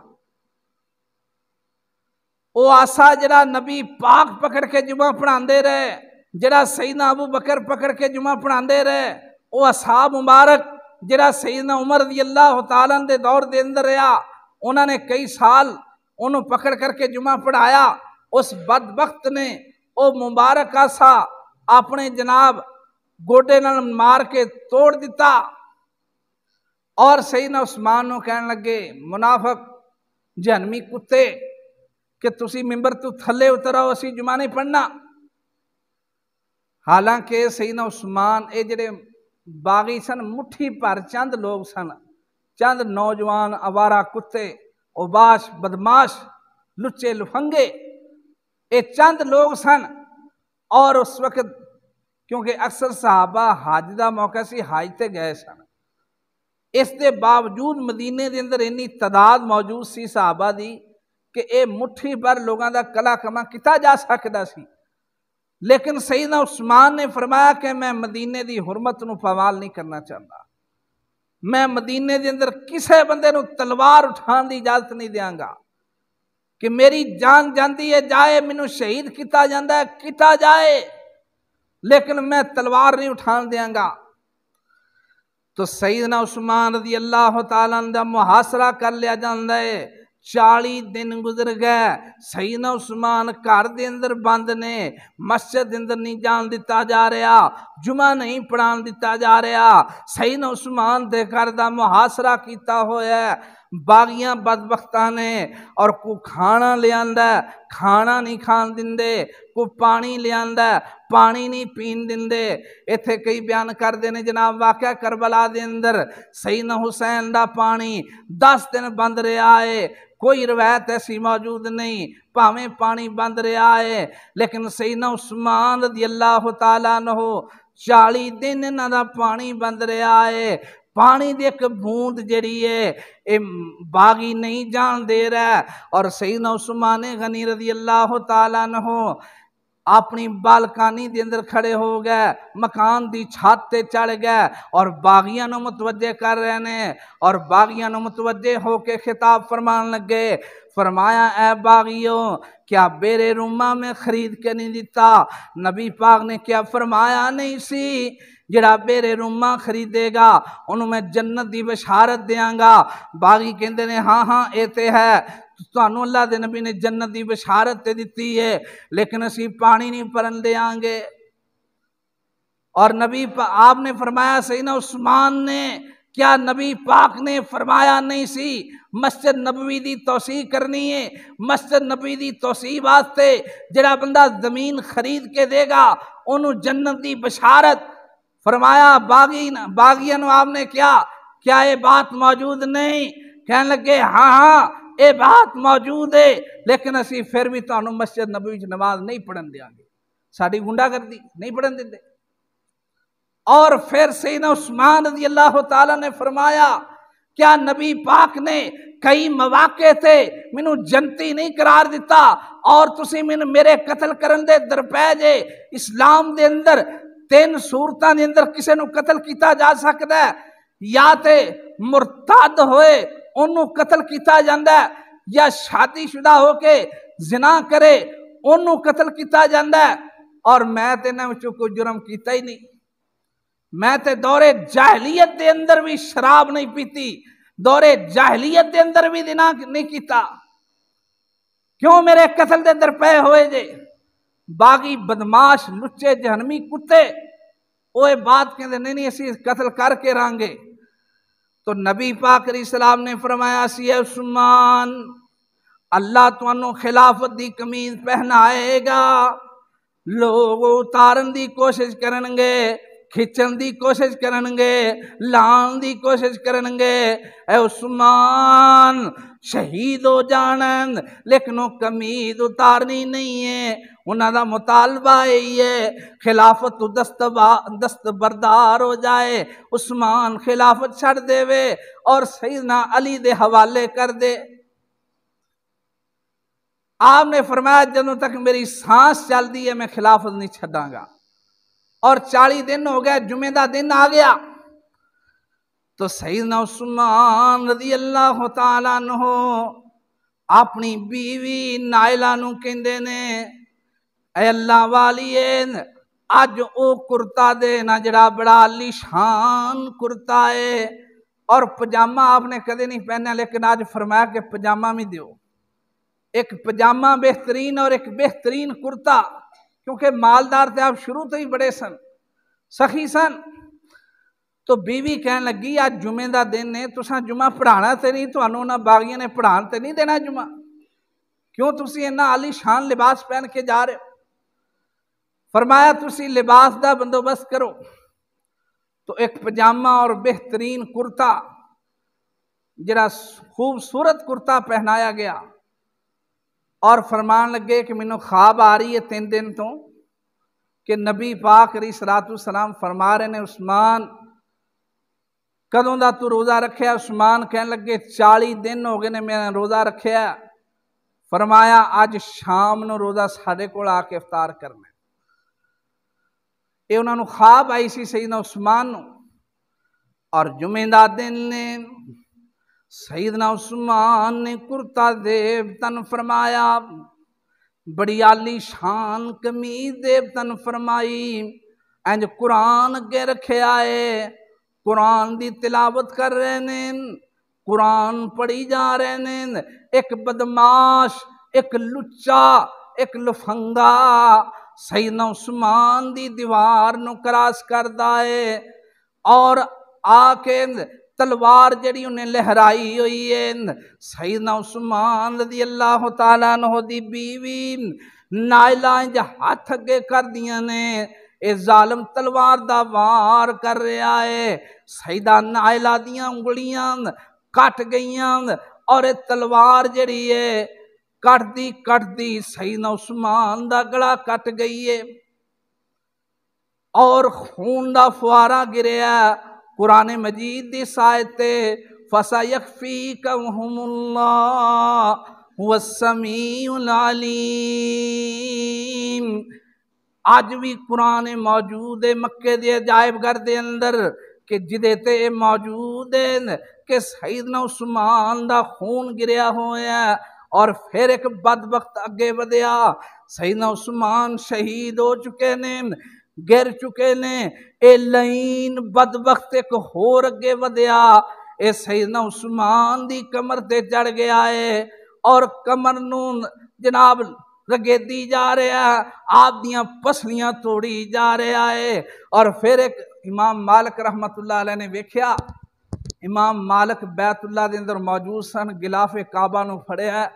وہ آسا جڑا نبی پاک پکڑ کے جمعہ پڑھاندے رہے، جڑا سیدنا ابو بکر پکڑ کے جمعہ پڑھاندے رہے، وہ آسا مبارک جڑا سیدنا عمر رضی اللہ تعالیٰ دے دور دے اندر رہا، انہوں نے کئی سال انہوں پکڑ کر کے جمعہ پڑھایا۔ اس بدبخت نے وہ مبارک آسا اپنے جناب گوڈے نال مار کے توڑ دیتا، اور سیدنا عثمان نو کہنے لگے منافق جہنمی کتے کہ تسی ممبر تو تھلے اترو، اسی جمعہ نہیں پڑھنا۔ حالانکہ سیدنا عثمان اے جڑے باغی سن مٹھی پر چند لوگ سن، چند نوجوان آوارہ کتے اوباش بدماش لچے لفنگے، اے چند لوگ سن۔ اور اس وقت کیونکہ اکثر صحابہ حج دا موقع سی، حج تے گئے سن، اس دے باوجود مدینے دے اندر اتنی تعداد موجود سی صحابہ دی کہ اے مٹھی پر لوگاں دا کلا کما کیتا جا سکدا سی۔ لیکن سیدنا عثمان نے فرمایا کہ میں مدینے دی حرمت نو پامال نہیں کرنا چاہتا، میں مدینے دے اندر کسے بندے نو تلوار اٹھان دی اجازت نہیں دیاں گا، کہ میری جان جاندی ہے جائے، مینوں شہید کیتا جاندا ہے کیتا جائے، لیکن میں تلوار نہیں اٹھان دیاں گا۔ تو سیدنا عثمان رضی اللہ تعالیٰ عنہ محاصرہ کر لیا جاندا ہے۔ 40 دن گزر گئے، سیدنا عثمان گھر دے اندر بند نے، مسجد اندر نہیں جان دیتا جا رہا، جمعہ نہیں پڑھان دیتا جا رہا۔ سیدنا عثمان دے گھر دا محاصرہ کیتا ہویا ہے باغیاں بدبختاں نے، اور کو کھانا لے آندا ہے کھانا نہیں کھان دیندے، کو پانی لے آندا ہے پانی نہیں پین دیندے۔ ایتھے کئی بیان کر دینے جناب واقعہ کربلا دے اندر سیدنا حسین دا پانی 10 دن بند رہا ہے، کوئی روایت ایسی موجود نہیں، پاویں پانی بند رہا ہے، لیکن سیدنا عثمان رضی اللہ تعالیٰ عنہ 40 دن انہاں دا پانی بند رہا ہے۔ پانی دی ایک بوند جڑی ہے اے باغی نہیں جان دے رہا ہے، اور سیدنا عثمان غنی رضی اللہ تعالیٰ عنہ اپنی بالکانی دے اندر کھڑے ہو گئے، مکان دی چھت تے چڑھ گئے اور باغیاں نو متوجہ کر رہے ہیں، اور باغیاں نو متوجہ ہو کے خطاب فرمان لگے، فرمایا اے باغیوں کیا بیرے رومہ میں خرید کے نہیں دیتا؟ نبی پاک نے کیا فرمایا نہیں سی جڑا بیرے رومہ خریدے گا انہوں میں جنت دی بشارت دیاں گا۔ باغی کہندے نے ہاں ایتے ہے، تانوں اللہ دے نبی نے جنت دی بشارت تے دیتی ہے، لیکن اسی پانی نہیں پرن دے آنگے۔ اور نبی آپ نے فرمایا سیدنا عثمان نے کیا نبی پاک نے فرمایا نہیں سی مسجد نبوی دی توسیع کرنی ہے، مسجد نبوی دی توسیع واسطے جڑا بندہ زمین خرید کے دے گا انہوں جنت دی بشارت۔ فرمایا باغیاں نو آپ نے کیا یہ بات موجود نہیں؟ کہنے لگے ہاں یہ بات موجود ہے، لیکن اسی پھر بھی تانوں مسجد نبوی وچ نماز نہیں پڑھن دیاں گے، ساڈی گنڈا گردی نہیں پڑھن دیندے۔ اور پھر سیدنا عثمان رضی اللہ تعالیٰ نے فرمایا کیا نبی پاک نے کئی مواقع تے مینوں جنتی نہیں قرار دیتا، اور تسی میرے قتل کرن دے درپے جے؟ اسلام دے اندر 3 صورتاں دے اندر کسے نو قتل کیتا جا سکدا ہے، یا تے مرتد ہوئے انہوں قتل کیتا جاندا ہے، یا شادی شدہ ہو کے زنا کرے انہوں قتل کیتا جاندا ہے۔ اور میں تے نہ وچوں کوئی جرم کیتا ہی نہیں، میں تے دور جاہلیت دے اندر بھی شراب نہیں پیتی، دور جاہلیت دے اندر بھی زنا نہیں کیتا، کیوں میرے قتل دے درپے ہوئے جے؟ باغی بدماش لچے جہنمی کتے وہ بات کہتے نہیں اسی قتل کر کے رہاں تو نبی پاک علیہ السلام نے فرمایا سی عثمان اللہ تانوں خلافت دی قمیض پہنائے گا، لوگ اتارن دی کوشش کرن گے، کھچن دی کوشش کرن گے، لان دی کوشش کرن گے، اے عثمان شہید ہو جانن لیکن وہ قمیض اتارنی نہیں ہے۔ انہاں دا مطالبہ یہی ہے خلافت تو دستبردار ہو جائے، عثمان خلافت چھڑ دے وے اور سیدنا علی دے حوالے کر دے۔ آپ نے فرمایا جدوں تک میری سانس چل دی ہے میں خلافت نہیں چھڑاں گا۔ اور 40 دن ہو گیا، جمعہ دا دن آ گیا تو سیدنا عثمان رضی اللہ تعالیٰ عنہ اپنی بیوی نائلہ نو کہندے نے اے اللہ والیین اج او کرتا دے نا جڑا بڑا علی شان کرتا ہے، اور پجامہ آپ نے کدے نہیں پہنا لیکن آج فرمایا کہ پجامہ بھی دیو، ایک پجامہ بہترین اور ایک بہترین کرتا، کیونکہ مالدار تھے آپ شروع تو ہی بڑے سن، سخی سن۔ تو بیوی کہنے لگی آج جمعہ دا دن ہے، تساں جمعہ پڑھانا تے نہیں، تو انہوں نے باغیاں نے پڑھان تے نہیں دینا جمعہ، کیوں تسی اتنا عالی شان لباس پہن کے جا رہے ہو؟ فرمایا تسی لباس دا بندوبست کرو۔ تو ایک پجامہ اور بہترین کرتا جڑا خوبصورت کرتا پہنایا گیا، اور فرمان لگے کہ مینوں خواب آ رہی ہے 3 دن تو کہ نبی پاک علیہ الصلوۃ والسلام فرما رہے نے عثمان کدوں دا تو روزہ رکھیا؟ عثمان کہنے لگے 40 دن ہو گئے نے میں روزہ رکھیا۔ فرمایا اج شام نو روزہ ساڈے کول آ کے افطار کرنا۔ یہ انہوں نے خواب آئی سی سیدنا عثمان نو، اور جمعہ دا دن نے سیدنا عثمان نے کرتا دیو تن فرمایا، بڑی عالی شان قمیض دیو تن فرمائی، انج قرآن اگے رکھے آئے، قرآن دی تلاوت کر رہے ہیں، قرآن پڑھی جا رہے ہیں۔ ایک بدماش، ایک لچا، ایک لفنگا سیدنا عثمان دی دیوار نو کراس کردا ہے، اور آ کے تلوار جڑی انہیں لہرائی ہوئی ہے۔ سیدنا عثمان رضی اللہ تعالیٰ عنہ دی بیوی نائلہ جا ہاتھ اگے کر دیاں نے، اے ظالم تلوار دا وار کر رہا ہے۔ سیدہ نائلہ دیاں انگلیاں کٹ گئیاں، اور اے تلوار جڑی ہے کٹ دی سیدنا عثمان دا گلا کٹ گئی ہے، اور خون دا فوارہ گریا۔ قرآن مجید دی آیت فَسَيَكْفِيكَهُمُ اللَّهُ هُوَ السَّمِيعُ الْعَلِيمُ۔ آج بھی قرآن موجود ہے مکے دے عجائب گھر دے اندر کہ جدے تے موجود ہے کہ سیدنا عثمان دا خون گریا ہویا ہے، اور پھر ایک بدبخت اگے ودیا، سیدنا عثمان شہید ہو چکے نے، گر چکے نے، اے لعین بدبخت ایک ہور اگے ودیا، اے سیدنا عثمان دی کمر تے چڑھ گیا ہے، اور کمر نون جناب رگیدی جا رہا ہے، آپ دیاں پسلیاں توڑی جا رہا ہے۔ اور پھر ایک امام مالک رحمت اللہ علیہ نے ویکھیا، امام مالک بیت اللہ دے اندر موجود سن، غلاف کعبہ نو پھڑیا ہے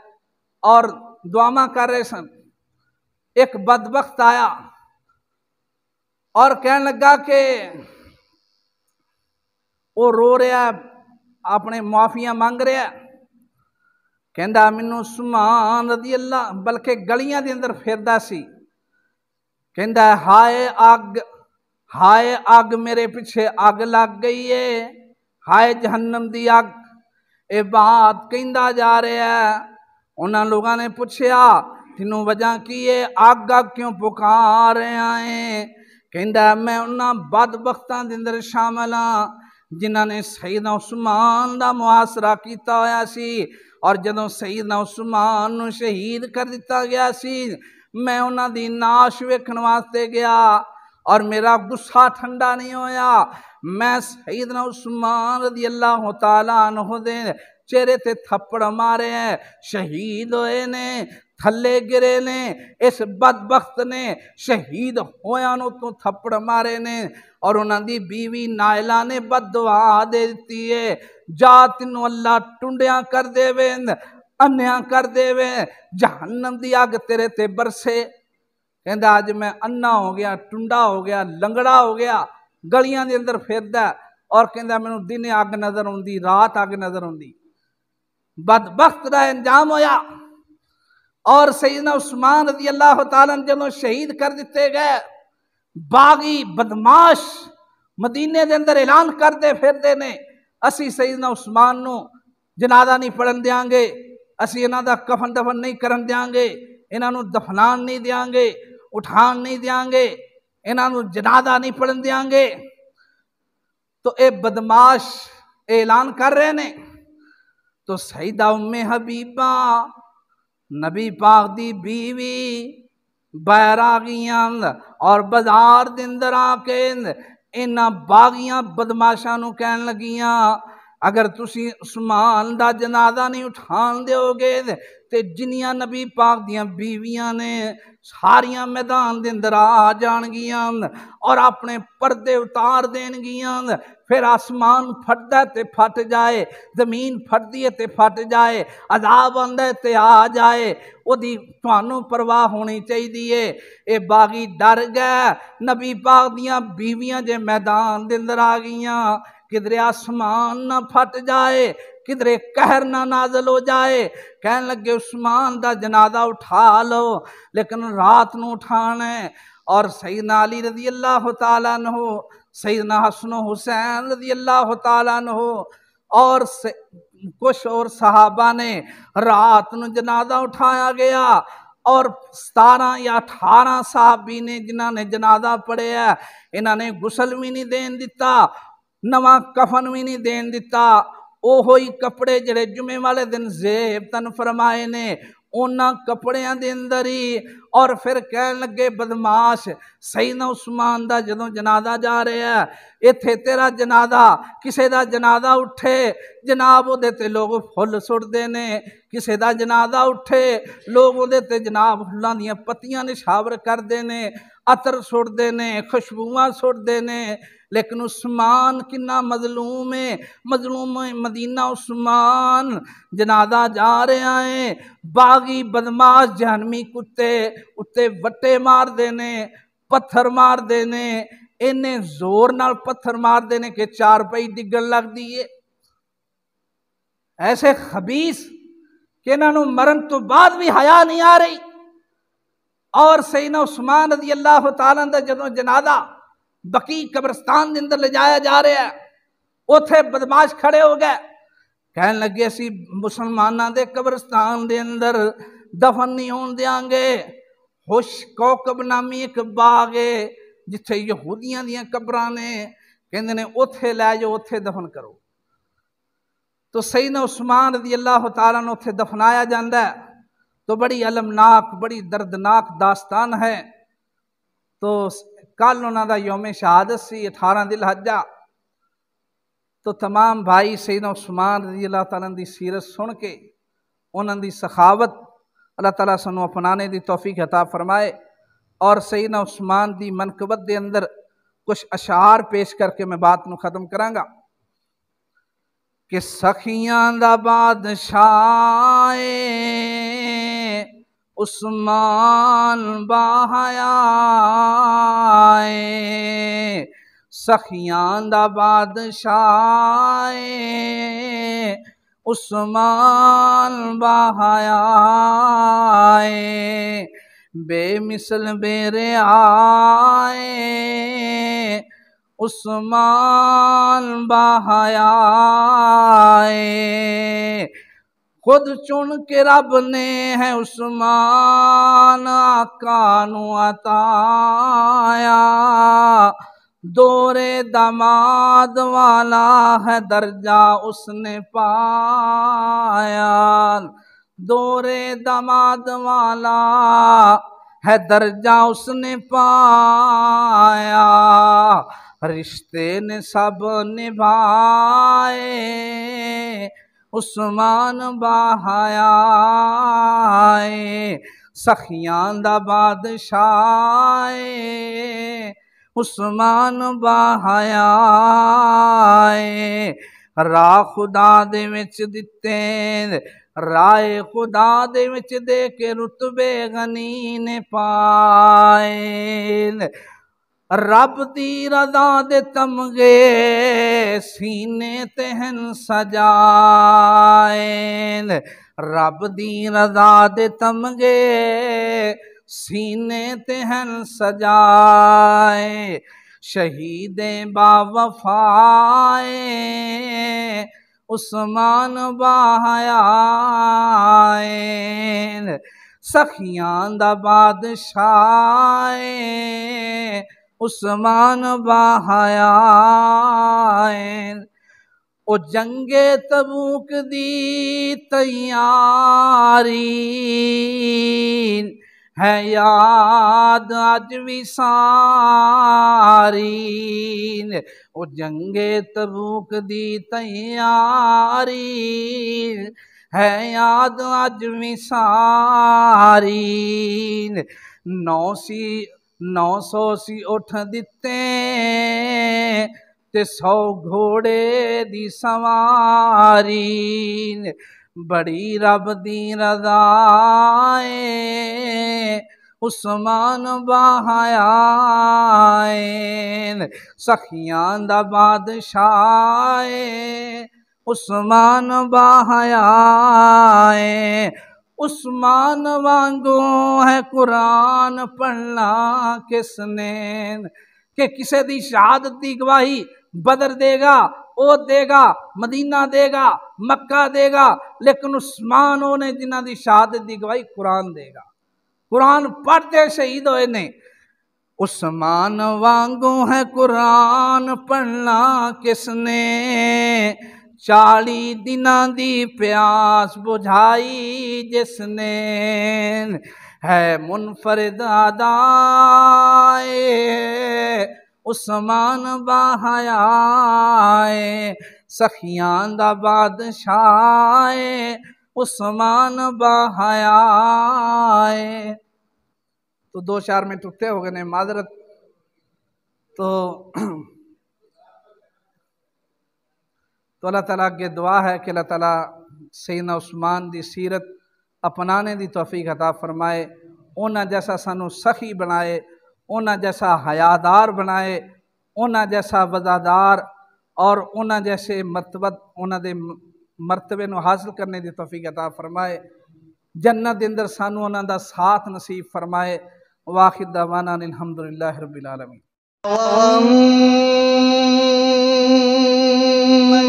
اور دعاواں کر رہے سن۔ ایک بدبخت آیا اور کہنے لگا کہ وہ رو رہا ہے، اپنے معافیاں مانگ رہا ہے، کہندا مینوں عثمان رضی اللہ، بلکہ گلیاں دے اندر پھردا سی، کہندا ہائے اگ میرے پیچھے اگ لگ گئی ہے، ہائے جہنم دی اگ، اے بات کہندا جا رہا ہے۔ انہاں لوگاں نے پوچھیا تینوں وجہ کی ہے، اگ کیوں پکار رہے ہیں؟ کہندا میں انہاں بدبختاں دے اندر شامل ہاں جنہاں نے سیدنا عثمان دا محاصرہ کیتا ہویا سی، اور جدوں سیدنا عثمان نو شہید کر دتا گیا سی میں انہاں دی ناش ویکھن واسطے گیا، اور میرا غصہ ٹھنڈا نہیں ہویا، میں سیدنا عثمان رضی اللہ تعالیٰ عنہ دے چہرے تے تھپڑ مارے ہیں، شہید ہوئے نے، تھلے گرے نے، اس بدبخت نے شہید ہویاں نو تو تھپڑ مارے نے، اور انہاں دی بیوی نائلہ نے بد دعا دے دیتی ہے، جا تینوں اللہ ٹنڈیاں کر دے ویند، انیاں کر دے ویند، جہنم دی آگ تیرے تے برسے۔ کہندہ آج میں انہ ہو گیا، ٹنڈا ہو گیا، لنگڑا ہو گیا، گلیاں دے اندر پھردا، اور کہندہ میں دن آگ نظر ہوندی، رات آگ نظر ہوندی۔ بدبخت دا انجام ہویا، اور سیدنا عثمان رضی اللہ تعالیٰ جنہوں شہید کر دیتے گئے، باغی بدماش مدینے دے اندر اعلان کر دے پھر دے نے، اسی سیدنا عثمان نو جنازہ نہیں پڑھن دیاں گے، اسی انہاں دا کفن دفن نہیں کرن دیاں گے، انہاں نو دفنان نہیں دیاں گے، اٹھان نہیں دیاں گے، انہاں نو جنازہ نہیں پڑھن دیاں گے۔ تو اے بدماش اعلان کر رہے نے، تو سیدہ ام حبیبہ نبی پاک دی بیوی باہر آ گئیاں، اور بازار دے اندر آ کے انہاں باغیاں بدماشاں نو کہن لگیاں، اگر تسی عثمان دا جنازہ نہیں اٹھان دیو گے تے جنیاں نبی پاک دیاں بیویاں نے ساریاں میدان دے اندر آ جان گیاں اور اپنے پردے اتار دین گیاں، پھر آسمان پھٹ تے پھٹ جائے، زمین پھٹ دیے تے پھٹ جائے، عذاب آندے تے آ جائے، او دی توانوں پرواہ ہونی چاہی دیئے۔ اے باغی ڈر گئے، نبی پاک دیاں بیویاں جے میدان دے اندر آ گئیاں، کدھرے آسمان نہ پھٹ جائے، کدھرے قہر نہ نازل ہو جائے، کہنے لگے عثمان دا جنازہ اٹھا لو، لیکن رات نو اٹھانا ہے۔ اور سیدنا علی رضی اللہ تعالیٰ عنہ، سیدنا حسن و حسین رضی اللہ تعالیٰ عنہ، اور کچھ اور صحابہ نے رات نو جنازہ اٹھایا گیا، اور 17 یا 18 صحابی نے جنہاں نے جنازہ پڑھے ہے، انہاں نے غسل بھی نہیں دین دیتا، نواں کفن بھی نہیں دین دیتا، اوہی کپڑے جڑے جمعے والے دن زیب تن فرمائے نے اونا کپڑیاں دے اندر ہی، اور پھر کہن لگے بدماش سیدنا عثمان دا جدوں جنازہ جا رہے ہیں، ایتھے تیرا جنازہ کسے دا جنازہ اٹھے جناب او دے تے لوگ پھل سٹ دے نے، کسے دا جنازہ اٹھے لوگ او دے تے جناب پھلاں دیاں پتیاں نشاور کر دے نے، عطر سٹ دے نے، خوشبوواں سٹ دے نے، لیکن عثمان کنا مظلوم ہے، مظلوم مدینہ عثمان جنازہ جا رہے ہیں، باغی بدماش جہنمی کتے اتے وٹے مار دینے، پتھر مار دینے، انہیں زور نال پتھر مار دینے کہ 4 پئی ڈگن لگ دیئے، ایسے خبیث کہ انہوں نے مرن تو بعد بھی حیا نہیں آ رہی۔ اور سیدنا عثمان رضی اللہ تعالیٰ عنہ جدوں جنازہ بقیع قبرستان دے اندر لے جایا جا رہا ہے، اوتھے بدماش کھڑے ہو گئے، کہنے لگے اسی مسلماناں دے قبرستان دے اندر دفن نہیں ہون دیاں گے، خوش کوکب نامی ایک باغ ہے جتھے یہودیاں دیاں قبراں نے، کہندے نے اوتھے لے جو اوتھے دفن کرو۔ تو سیدنا عثمان رضی اللہ تعالیٰ عنہ اوتھے دفنایا جاندا ہے، تو بڑی المناک بڑی دردناک داستان ہے۔ تو کل انہاں دا یوم شہادت سی 18 ذی الحجہ، تو تمام بھائی سیدنا عثمان رضی اللہ تعالیٰ دی سیرت سن کے انہاں دی سخاوت اللہ تعالیٰ سنو اپنانے دی توفیق عطا فرمائے، اور سیدنا عثمان دی منقبت دے اندر کچھ اشعار پیش کر کے میں بات نو ختم کراں گا کہ سخیاں دا بادشاہ عثمان باحیا سخیاں دا بادشاہ عثمان باحیا بے مثل بے رعایے عثمان باحیا خود چن کے رب نے ہے عثمان آقا نو عطایا، دور داماد والا ہے درجہ اس نے پایا، دور داماد والا ہے درجہ اس نے پایا، رشتے نے سب نبھائے عثمان باحیا سخیاں دا بادشاہ عثمان باحیا راہ خدا دے وچ دتے رائے خدا دے وچ دے کے رتبے غنی نے پائے رب دی رضا دے تمغے سینے تے ہن سجائے رب دی رضا دے تمغے سینے تے ہن سجائے شہید با وفائے عثمان باحیا سخیاں دا بادشاہ عثمان باحیا او جنگ تبوک دی تیاری ہے یاد اج بھی ساری او جنگ تبوک دی تیاری ہے یاد اج بھی ساری 900 سی اٹھ دتے تے 100 گھوڑے دی سواری بڑی رب دی رضا عثمان باحیا سخیاں دا بادشاہ عثمان باحیا عثمان وانگو ہے قرآن پڑھنا کس نے کہ کسے دی شہادت دی گواہی بدر دے گا او دے گا مدینہ دے گا مکہ دے گا لیکن عثمان نے جنہ دی شہادت دی گواہی قرآن دے گا قرآن پڑھتے شہید ہوئے نے عثمان وانگو ہے قرآن پڑھنا کس نے 40 دناں دی پیاس بجھائی جس نے ہے منفرد ادائے عثمان باحیا سخیاں دا بادشاہ عثمان باحیا تو 2 4 میں ٹوٹے ہو گئے نے معذرت تو اللہ تعالیٰ کے دعا ہے کہ اللہ تعالیٰ سیدنا عثمان دی سیرت اپنانے دی توفیق عطا فرمائے انہاں جیسا سانو سخی بنائے انہاں جیسا حیادار بنائے انہاں جیسا وزادار اور انہاں جیسے انہاں دے مرتبے نو حاصل کرنے دی توفیق عطا فرمائے جنت دے اندر سانو انہاں دا ساتھ نصیب فرمائے واخر دعوانا الحمدللہ رب العالمین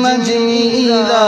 مجمیلا